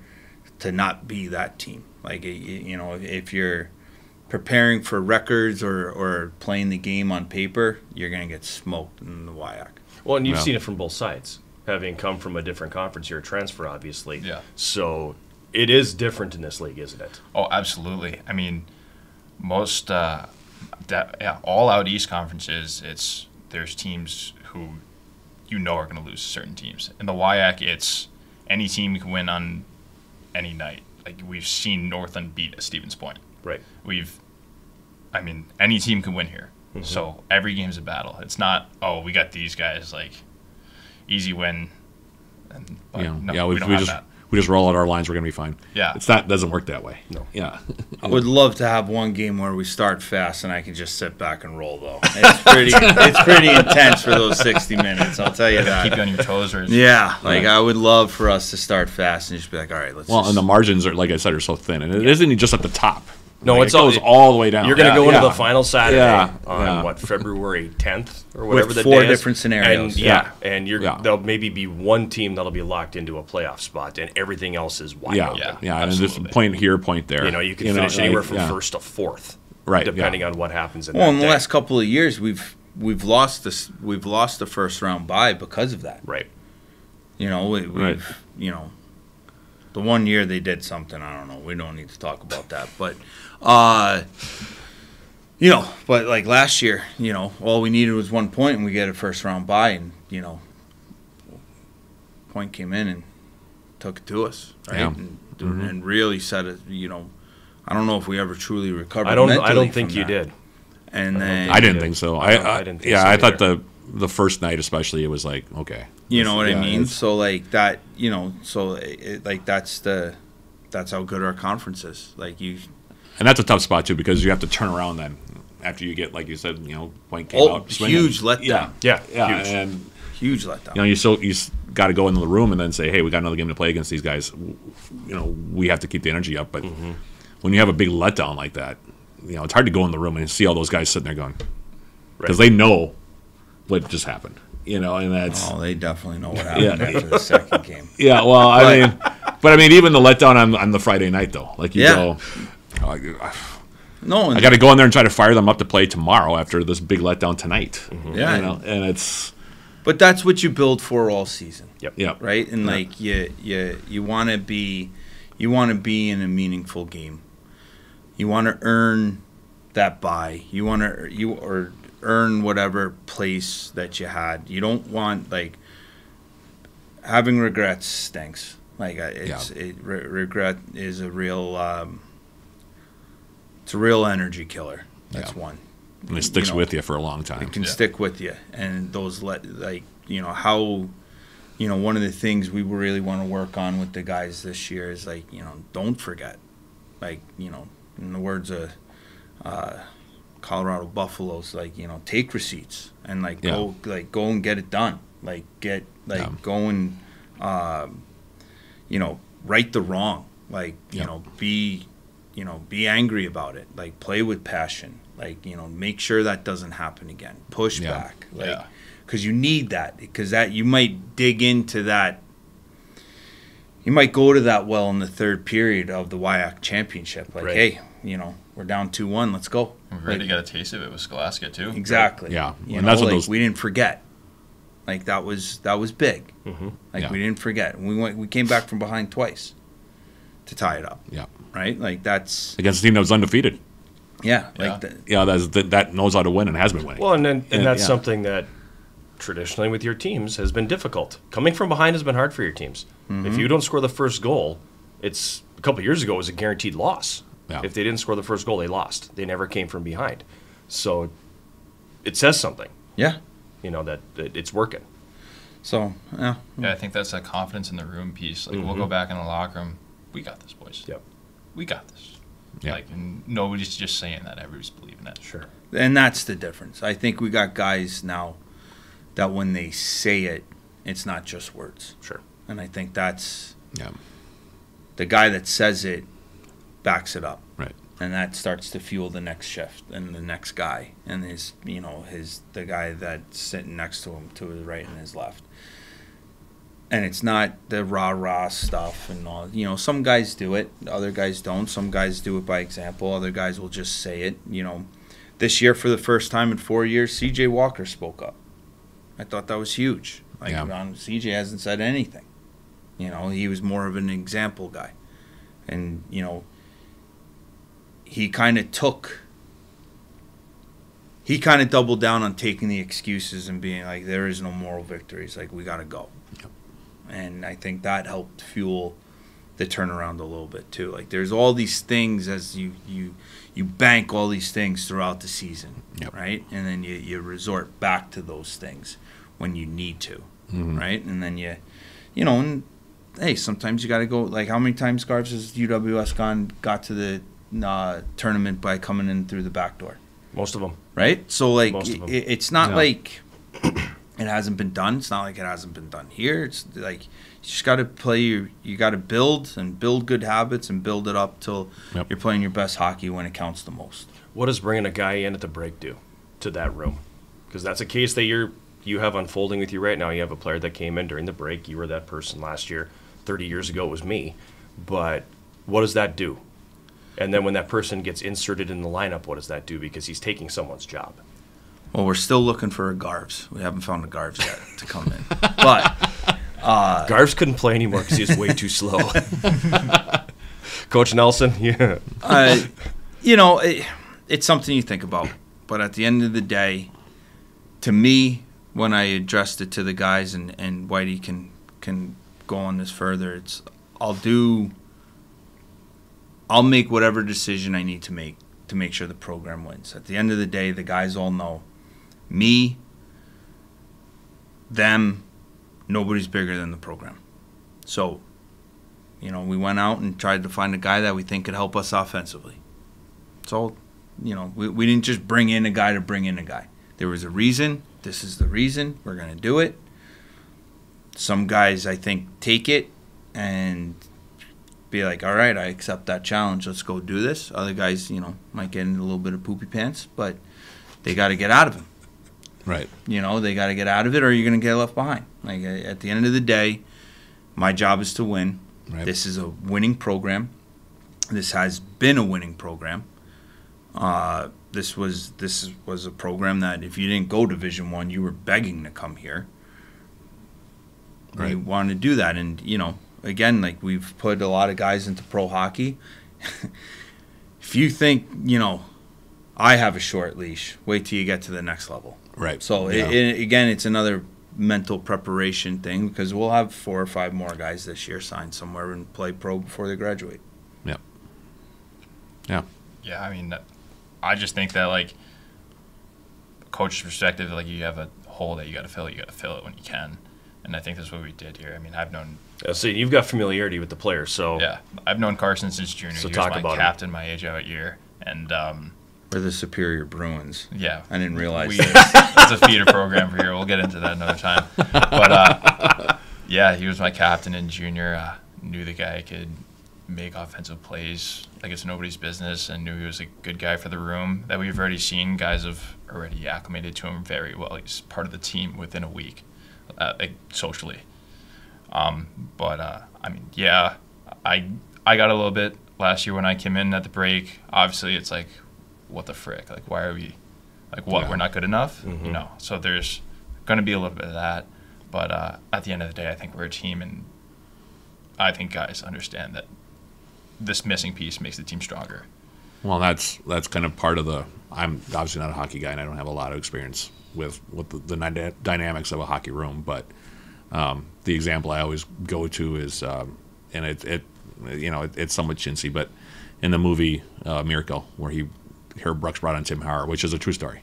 to not be that team. Like, you know, if you're preparing for records or playing the game on paper, you're going to get smoked in the WIAC. Well, and you've Yeah. seen it from both sides. Having come from a different conference, you're a transfer, obviously. Yeah. So it is different in this league, isn't it? Oh, absolutely. I mean, most all out East conferences, there's teams who you know are going to lose to certain teams. In the WIAC, it's any team can win on any night. Like, we've seen Northland beat Stevens Point. Right. Any team can win here. So every game's a battle. It's not, oh, we got these guys, like, easy win. But yeah, no, yeah. we don't have that. We just roll out our lines. We're gonna be fine. Yeah. It's not doesn't work that way. No. Yeah. I would love to have one game where we start fast and I can just sit back and roll, though. It's pretty intense for those 60 minutes, I'll tell you that. Keep you on your toes. Or Yeah, like I would love for us to start fast and just be like, all right, let's Well, just... and the margins are, like I said, are so thin, and it isn't just at the top. No, Like, it's it goes all the way down. You're going to go Yeah. into the final Saturday Yeah. on Yeah. February 10th or whatever With the 4 day is. different scenarios. And, and Yeah. there'll maybe be one team that'll be locked into a playoff spot, and everything else is wide Yeah, open. yeah, and absolutely. just point here, point there. You know, you can finish anywhere from yeah. first to fourth, Right, depending yeah. on what happens in Well, that in the day. last couple of years, we've lost the first round bye because of that. Right. You know, we've Right. you know, the one year they did something. I don't know. We don't need to talk about that, but you know, but like last year, you know, all we needed was 1 point and we get a first round bye, and you know, Point came in and took it to us, right? Yeah. And really said it. You know, I don't know if we ever truly recovered. I don't mentally think from you that. did. And then I didn't think so. I didn't think so I thought either. the first night especially, it was like, okay. You know what I Yeah, mean? it's- So like that, you know, so like that's how good our conference is. Like you, And that's a tough spot too because you have to turn around then after you get, like you said, you know, Point came out swinging. huge letdown. Yeah. Yeah, Huge. and Huge letdown. You know, you got to go into the room and then say, hey, we got another game to play against these guys. You know, we have to keep the energy up. But when you have a big letdown like that, you know, it's hard to go in the room and see all those guys sitting there going, because they know what just happened. You know, and that's they definitely know what happened after the second game. Yeah, well, I mean, even the letdown on the Friday night though, like you go, no, I got to go in there and try to fire them up to play tomorrow after this big letdown tonight. Yeah, you know, and it's. But that's what you build for all season. Yep. Yeah. Right, and like you want to be in a meaningful game. You want to earn that bye. You want to earn whatever place that you had. You don't want, like, having regrets stinks. Like regret is a real it's a real energy killer. That's one. And it sticks with you for a long time. It can stick with you, and those how. You know, one of the things we really want to work on with the guys this year is, like, you know, don't forget. Like, you know, in the words of Colorado Buffaloes, like, you know, take receipts and go and get it done. Like, go and you know, right the wrong. Like, you know, be angry about it. Like, play with passion. Like, you know, make sure that doesn't happen again. Push back. Like, because you need that, because that you might dig into that. You might go to that well in the third period of the WIAC championship. Like, hey, you know, we're down 2-1. Let's go. We've already got a taste of it with Scholastica too. Exactly. Yeah, You and know, that's what like, we didn't forget. Like, that was big. Like, we didn't forget. We came back from behind twice to tie it up. Yeah. Right. Like, that's Against a team that was undefeated. Like that knows how to win and has been winning. Well, and that's something that traditionally with your teams has been difficult. Coming from behind has been hard for your teams. If you don't score the first goal, it's a couple of years ago it was a guaranteed loss. Yeah. If they didn't score the first goal, they lost. They never came from behind. So it says something. Yeah. You know, that it's working. So Yeah, I think that's that confidence in the room piece. Like, we'll go back in the locker room. We got this, boys. Yep. We got this. Yeah. Like, and nobody's just saying that. Everybody's believing it. Sure. And that's the difference. I think we got guys now that when they say it, it's not just words. Sure. And I think that's Yeah. the guy that says it backs it up. Right. And that starts to fuel the next shift and the next guy and the guy that's sitting next to him, to his right and his left. And it's not the rah-rah stuff and all. You know, some guys do it, other guys don't. Some guys do it by example. Other guys will just say it. You know, this year for the first time in 4 years, C.J. Walker spoke up. I thought that was huge. Like, C.J. hasn't said anything. You know, he was more of an example guy. And, you know, he kind of doubled down on taking the excuses and being like, there is no moral victories. Like, we got to go. Yep. And I think that helped fuel the turnaround a little bit too. Like, there's all these things as you bank all these things throughout the season, right? And then you resort back to those things when you need to, right? And then you know, and hey, sometimes you got to go. Like, how many times, Garves, has UWS got to the tournament by coming in through the back door? Most of them. Right? So, like, Most of them. it's not like it hasn't been done. It's not like it hasn't been done here. It's like you just got to play. You got to build good habits and build it up till you're playing your best hockey when it counts the most. What does bringing a guy in at the break do to that room? Because that's a case that you have unfolding with you right now. You have a player that came in during the break. You were that person last year. 30 years ago it was me. But what does that do? And then when that person gets inserted in the lineup, what does that do? Because he's taking someone's job. Well, we're still looking for a Garves. We haven't found a Garves yet to come in. But Garves couldn't play anymore because he was way too slow. Coach Nelson, you know, it's something you think about. But at the end of the day, to me, when I addressed it to the guys, and Whitey can go on this further, it's I'll make whatever decision I need to make sure the program wins. At the end of the day, the guys all know me, them, nobody's bigger than the program. So, you know, we went out and tried to find a guy that we think could help us offensively. So, you know, we didn't just bring in a guy to bring in a guy. There was a reason. This is the reason. We're going to do it. Some guys, I think, take it and be like, all right, I accept that challenge. Let's go do this. Other guys, might get in a little bit of poopy pants, but they got to get out of it. Right. They got to get out of it or you're going to get left behind. Like, at the end of the day, my job is to win. Right. This is a winning program. This has been a winning program. This was a program that if you didn't go Division I, you were begging to come here. Right. We wanted to do that. And, again, like we've put a lot of guys into pro hockey. If you think, I have a short leash, wait till you get to the next level. Right. So, again, it's another mental preparation thing because we'll have 4 or 5 more guys this year sign somewhere and play pro before they graduate. Yep. Yeah. Yeah, I mean, I just think that, like, coach's perspective, like, you have a hole that you got to fill it when you can. And I think that's what we did here. I mean, I've known... So you've got familiarity with the players, so... Yeah, I've known Carson since junior. So he talk was my about captain my age out year. And, We're the Superior Bruins. yeah. I didn't realize that. It's a feeder program for here. We'll get into that another time. But, yeah, he was my captain in junior. Knew the guy could make offensive plays like it's nobody's business, and knew he was a good guy for the room. That we've already seen. Guys have already acclimated to him very well. He's part of the team within a week, like socially. But I mean, yeah, I got a little bit last year when I came in at the break. Obviously, it's like, what the frick? Like, why are we, like, what? Yeah. We're not good enough? Mm-hmm. So there's going to be a little bit of that. But at the end of the day, I think we're a team, and I think guys understand that this missing piece makes the team stronger. Well, that's kind of part of the. I'm obviously not a hockey guy, and I don't have a lot of experience with the dynamics of a hockey room. But the example I always go to is, and it's somewhat chintzy, but in the movie Miracle, where Herb Brooks brought on Tim Hauer, which is a true story,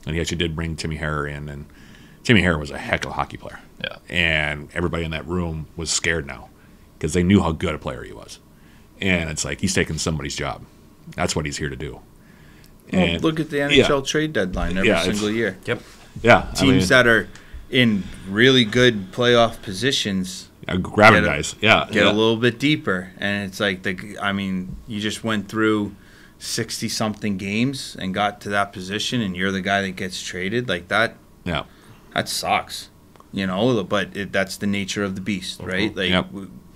and he actually did bring Timmy Hauer in, and Timmy Hauer was a heck of a hockey player. Yeah. And everybody in that room was scared now because they knew how good a player he was. And it's like he's taking somebody's job. That's what he's here to do. Well, look at the NHL trade deadline every single year. Yep. Yeah. Teams that are in really good playoff positions grabbing guys. Yeah. Get a little bit deeper. And it's like, you just went through 60-something games and got to that position, and you're the guy that gets traded. Like that. Yeah. That sucks. But that's the nature of the beast, right? Like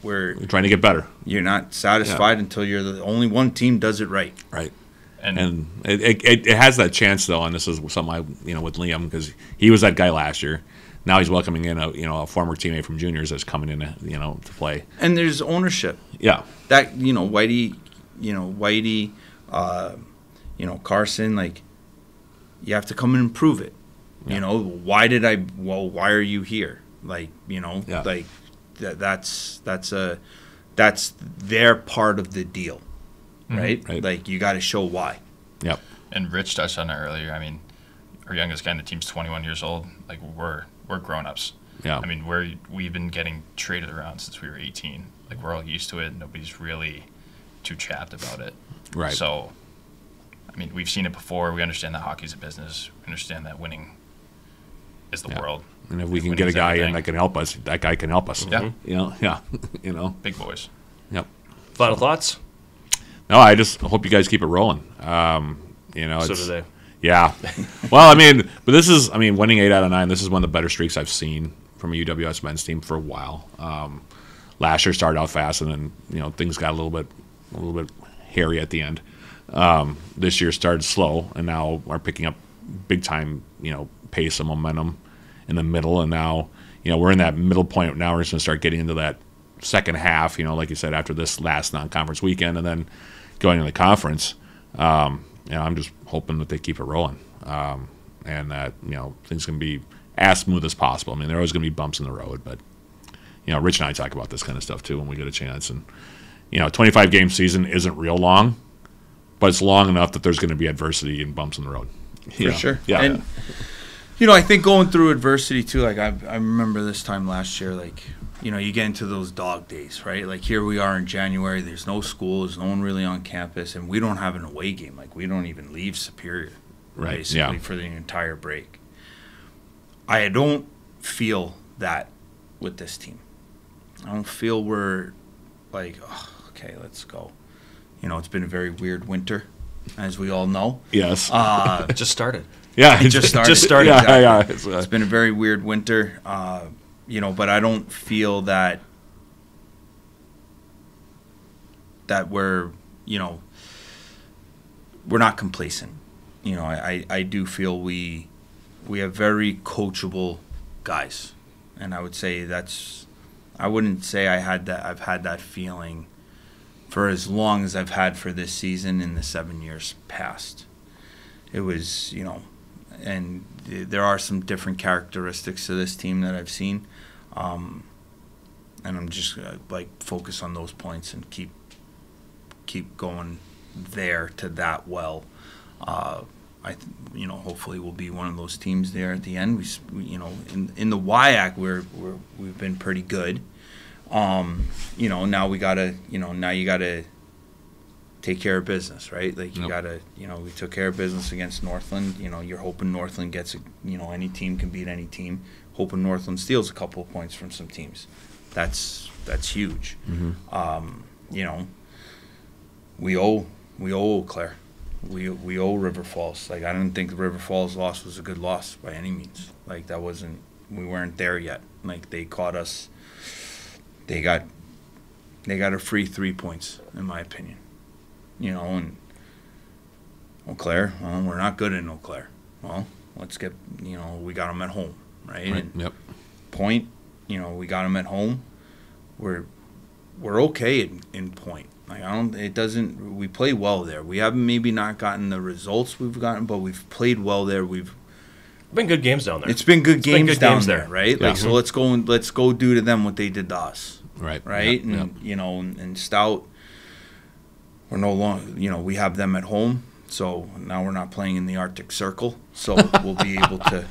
we're trying to get better. You're not satisfied until you're the only one team does it right. Right. And it has that chance though, and this is something with Liam, because he was that guy last year. Now he's welcoming in a former teammate from juniors that's coming in to play. And there's ownership. Yeah. That Whitey, Carson, like you have to come in and prove it. Yeah. Why are you here? Like, like that's their part of the deal, right? Mm-hmm. Right. Like you got to show why. Yep. And Rich touched on it earlier. I mean, our youngest guy in the team's 21 years old. Like we're grown-ups. Yeah. I mean, we've been getting traded around since we were 18. Like we're all used to it. Nobody's really too chapped about it. Right. So, I mean, we've seen it before. We understand that hockey's a business. We understand that winning is the world. And if we can get a guy in that can help us, that guy can help us. Yeah. Yeah. Big boys. Yep. Final thoughts? No, I just hope you guys keep it rolling. So do they. Yeah. Well, but this is, winning 8 out of 9, this is one of the better streaks I've seen from a UWS men's team for a while. Last year started out fast, and then, things got a little bit hairy at the end. This year started slow, and now are picking up big time, pace and momentum in the middle. And now, we're in that middle point. Now we're just going to start getting into that second half, like you said, after this last non-conference weekend, and then going to the conference. I'm just hoping that they keep it rolling, and that things can be as smooth as possible. There are always going to be bumps in the road, but Rich and I talk about this kind of stuff too when we get a chance. And 25 game season isn't real long, but it's long enough that there's going to be adversity and bumps in the road. For sure. Yeah. And I think going through adversity too. Like I remember this time last year, like you get into those dog days, right? Like here we are in January. There's no school. There's no one really on campus, and we don't have an away game. Like we don't even leave Superior, Right. basically, for the entire break. I don't feel that with this team. I don't feel we're like, oh, okay, let's go. You know, it's been a very weird winter, as we all know. Yes. It just started. Yeah. It just started. Just started. Yeah, Exactly. yeah. It's been a very weird winter, you know, but I don't feel that we're, you know, we're not complacent. You know, I do feel we have very coachable guys, and I would say I wouldn't say I've had that feeling for as long as I've had for this season in the 7 years past. It was, you know, and there are some different characteristics to this team that I've seen, and I'm just like focus on those points and keep going there to that well. You know, hopefully we'll be one of those teams there at the end. We you know, in the WIAC we've been pretty good. You know, now you gotta take care of business, right? Like you gotta, you know, we took care of business against Northland. You know, you're hoping Northland gets you know, any team can beat any team. Hoping Northland steals a couple of points from some teams. That's huge. Mm-hmm. You know, we owe Eau Claire. We owe River Falls. Like, I didn't think the River Falls loss was a good loss by any means. Like, we weren't there yet. Like, they caught us. They got a free 3 points, in my opinion. You know, and Eau Claire, well, we're not good in Eau Claire. Well, let's get, you know, we got them at home, right? Right. And Yep. Point, you know, we got them at home. We're okay in Point. Like, we play well there. We haven't maybe not gotten the results we've gotten, but we've played well there. Been good games down there. It's been good games down games there, right? Yeah. Like, so let's go do to them what they did to us, Right. right? Yep. And Yep. you know, and Stout, we're no longer, you know, we have them at home, so now we're not playing in the Arctic Circle, so we'll be able to,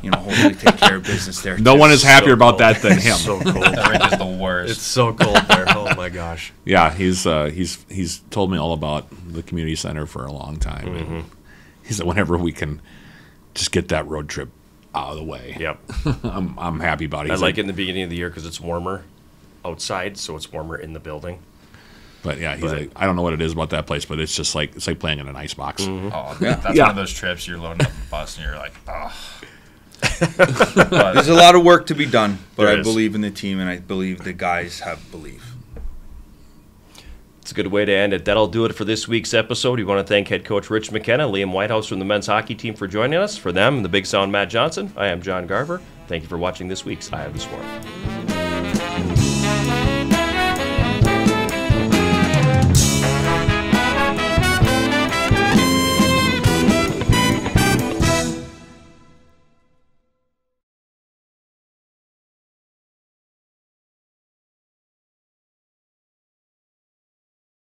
you know, hopefully take care of business there. No too. one is happier about cold. that than It's him. so cold. That rink is the worst. It's so cold there. Oh my gosh. Yeah, he's told me all about the community center for a long time. Mm-hmm. And he said whenever we can just get that road trip out of the way, Yep. I'm happy about it. I He's like it in the beginning of the year because it's warmer outside, so it's warmer in the building. But yeah, he's like, I don't know what it is about that place, but it's just like playing in an ice box. Mm-hmm. Oh, that's Yeah. one of those trips you're loading up the bus and you're like, oh. There's a lot of work to be done, but There I is. believe in the team, and I believe the guys have belief. It's a good way to end it. That'll do it for this week's episode. We want to thank head coach Rich McKenna, Liam Whitehouse from the men's hockey team for joining us. For them and the Big Sound Matt Johnson, I am John Garver. Thank you for watching this week's Eye of the Swarm.